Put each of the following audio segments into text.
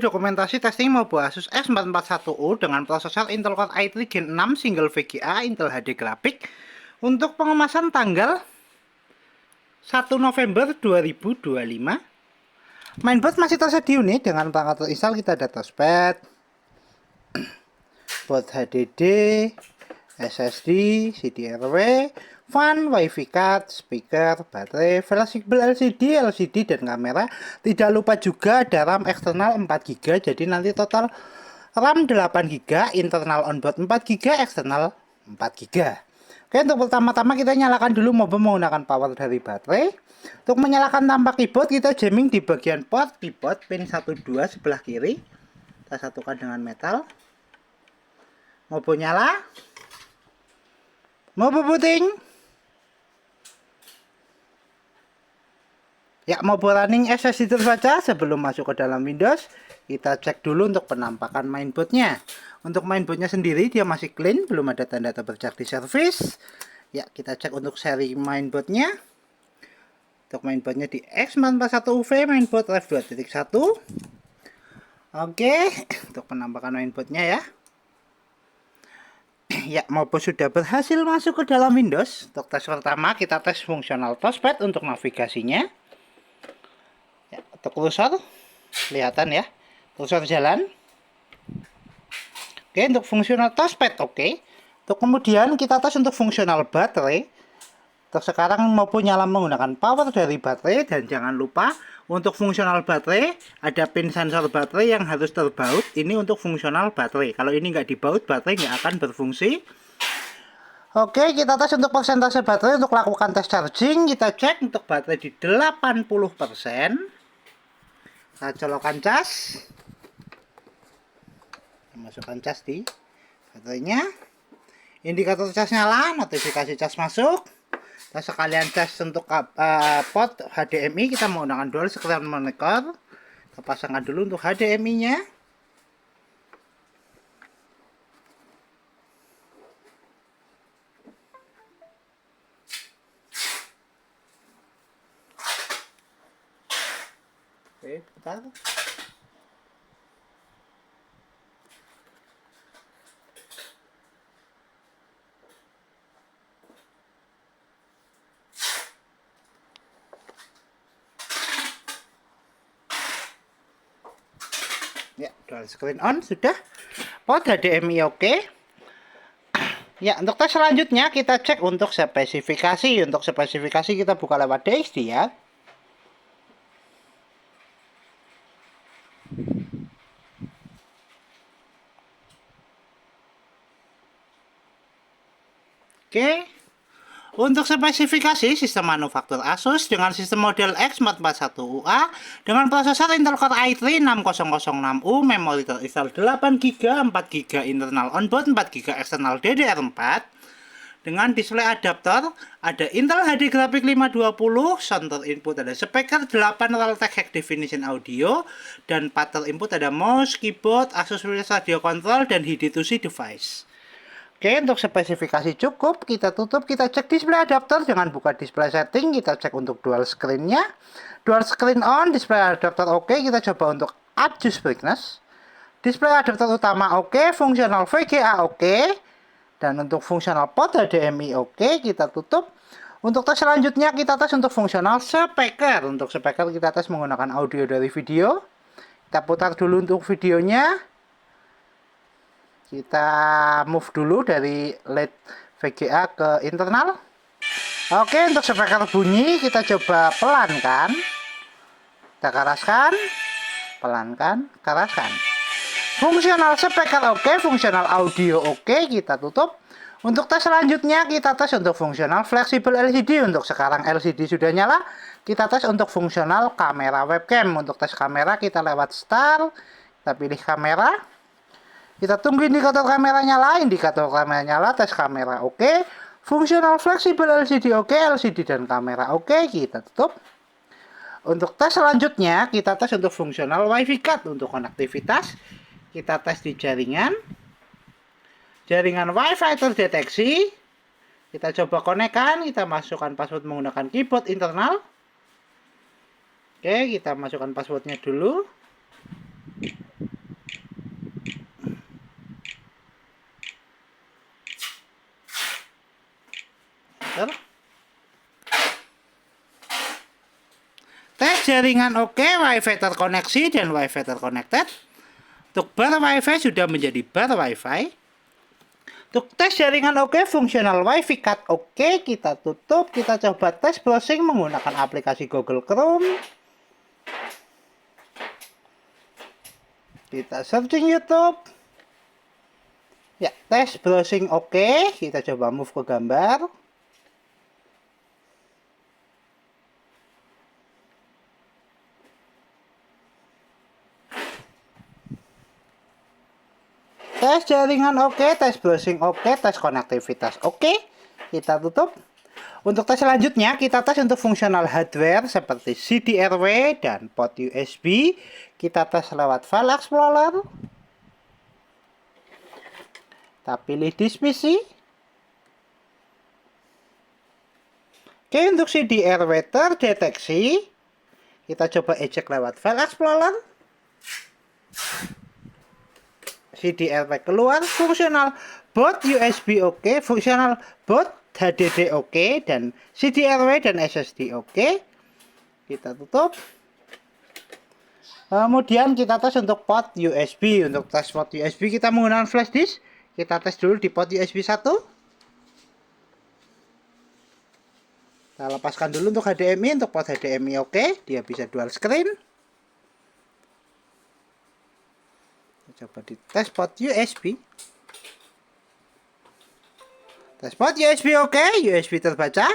Dokumentasi testing Mobo Asus S441U dengan prosesor Intel Core i3 Gen 6 single VGA Intel HD grafik untuk pengemasan tanggal 1 November 2025. Mainboard masih tersedia nih dengan perangkat terinstall. Kita ada touchpad, board HDD, SSD, CDRW, fan, WiFi card, speaker, baterai, fleksibel LCD dan kamera. Tidak lupa juga ada RAM eksternal 4GB, jadi nanti total RAM 8GB, internal onboard 4GB, eksternal 4GB. Oke, untuk pertama-tama kita nyalakan dulu Mobo menggunakan power dari baterai. Untuk menyalakan tanpa keyboard, kita jamming di bagian port keyboard pin 12 sebelah kiri. Kita satukan dengan metal. Mobo nyala. Mobo booting. Ya, Mobo running SSD terus saja. Sebelum masuk ke dalam Windows, kita cek dulu untuk penampakan mainboardnya. Untuk mainboardnya sendiri dia masih clean, belum ada tanda terbercak di service. Ya, kita cek untuk seri mainboardnya. Untuk mainboardnya di X441UV mainboard Ref 2.1. Oke, untuk penampakan mainboardnya ya. Ya, Mobo sudah berhasil masuk ke dalam Windows. Untuk tes pertama kita tes fungsional touchpad untuk navigasinya. Ya, untuk kursor kelihatan ya, kursor jalan. Oke, untuk fungsional touchpad oke. Untuk kemudian kita tes untuk fungsional baterai. Untuk sekarang Mobo nyala menggunakan power dari baterai, dan jangan lupa untuk fungsional baterai ada pin sensor baterai yang harus terbaut. Ini untuk fungsional baterai. Kalau ini nggak dibaut, baterai nggak akan berfungsi. Oke, kita tes untuk persentase baterai. Untuk lakukan tes charging, kita cek untuk baterai di 80%. Kita colokkan cas. Masukkan cas di baterainya. Indikator cas nyala, notifikasi cas masuk. Kita sekalian cas untuk port HDMI. Kita menggunakan dual screen monitor. Kita pasangkan dulu untuk HDMI-nya. Oke, bentar. Ya, dual screen on sudah. Port HDMI oke. Ya, untuk tes selanjutnya kita cek untuk spesifikasi. Untuk spesifikasi kita buka lewat DXD ya. Oke. Untuk spesifikasi sistem manufaktur Asus dengan sistem model X441UA dengan prosesor Intel Core i3 6006U, memori terinstall 8GB, 4GB internal onboard, 4GB eksternal DDR4 dengan display adaptor, ada Intel HD grafik 520, sound input ada speaker 8 Realtek High Definition Audio, dan pattern input ada mouse, keyboard, Asus Radio Control, dan HID2C device. Oke, untuk spesifikasi cukup, kita tutup, kita cek display adapter, jangan buka display setting, kita cek untuk dual screen-nya. Dual screen on, display adapter oke, kita coba untuk adjust brightness. Display adapter utama oke, fungsional VGA oke, dan untuk fungsional port HDMI oke, kita tutup. Untuk tes selanjutnya, kita tes untuk fungsional speaker. Untuk speaker kita tes menggunakan audio dari video. Kita putar dulu untuk videonya. Kita move dulu dari LED VGA ke internal. Oke, untuk speaker bunyi kita coba pelankan. Kita keraskan, pelankan, keraskan. Fungsional speaker oke, fungsional audio oke, kita tutup. Untuk tes selanjutnya kita tes untuk fungsional fleksibel LCD. Untuk sekarang LCD sudah nyala. Kita tes untuk fungsional kamera webcam. Untuk tes kamera kita lewat start. Kita pilih kamera. Kita tunggu indikator kamera nyala, tes kamera oke, fungsional fleksibel LCD oke, LCD dan kamera oke, kita tutup. Untuk tes selanjutnya, kita tes untuk fungsional WiFi card. Untuk konektivitas, kita tes di jaringan. Jaringan WiFi terdeteksi. Kita coba konekkan, kita masukkan password menggunakan keyboard internal. Oke, kita masukkan passwordnya dulu. jaringan oke, WiFi terkoneksi dan WiFi terconnected. Untuk bar WiFi sudah menjadi bar WiFi. Untuk tes jaringan oke, fungsional WiFi card oke, kita tutup. Kita coba tes browsing menggunakan aplikasi Google Chrome. Kita searching YouTube. Ya, tes browsing oke. Kita coba move ke gambar. Tes jaringan oke, tes browsing oke, tes konektivitas oke. Kita tutup. Untuk tes selanjutnya, kita tes untuk fungsional hardware seperti CD-RW dan port USB. Kita tes lewat File Explorer. Kita pilih Disk PC. Oke, untuk CD-RW terdeteksi. Kita coba eject lewat File Explorer. CD-RW keluar, fungsional boot USB oke, fungsional boot HDD oke, dan CD-RW dan SSD oke. Kita tutup. Kemudian kita tes untuk port USB. Untuk tes port USB kita menggunakan flash disk. Kita tes dulu di port USB 1. Kita lepaskan dulu untuk HDMI. Untuk port HDMI oke, dia bisa dual screen. Coba di tes port USB. Tes port USB oke, USB terbaca.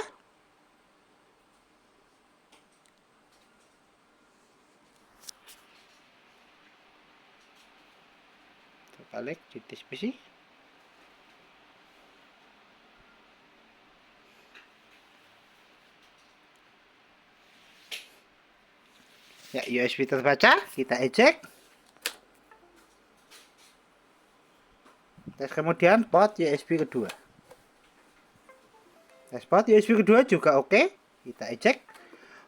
Balik di disk PC. Ya, USB terbaca, kita eject. Tes kemudian port USB kedua. Tes port USB kedua juga oke. Kita eject.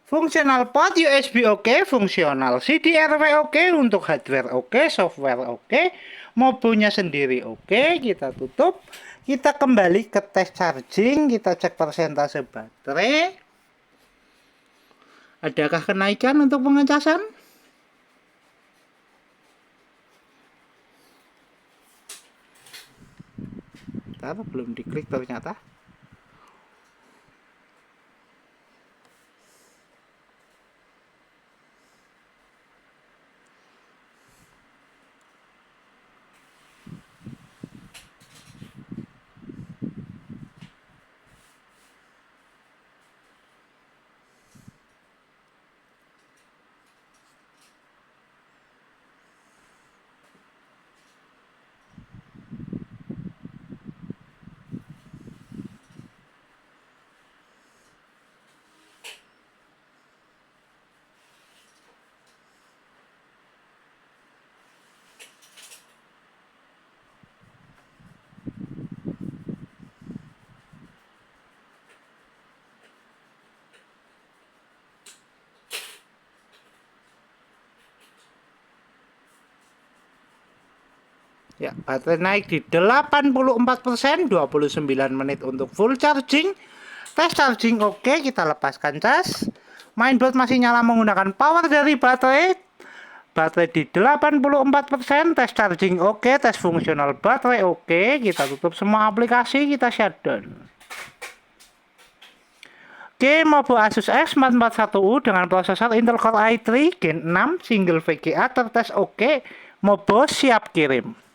Fungsional port USB oke, fungsional CD-RW oke, untuk hardware oke, software oke, mobilnya sendiri oke. Kita tutup. Kita kembali ke tes charging. Kita cek persentase baterai. Adakah kenaikan untuk pengecasan? Belum diklik ternyata. Ya, baterai naik di 84%, 29 menit untuk full charging. Tes charging oke, kita lepaskan cas. Mainboard masih nyala menggunakan power dari baterai. Baterai di 84%, tes charging oke, tes fungsional baterai oke. Kita tutup semua aplikasi, kita shutdown. Oke, mobile Asus X441U dengan prosesor Intel Core i3 Gen 6 single VGA tertes oke. Mobile siap kirim.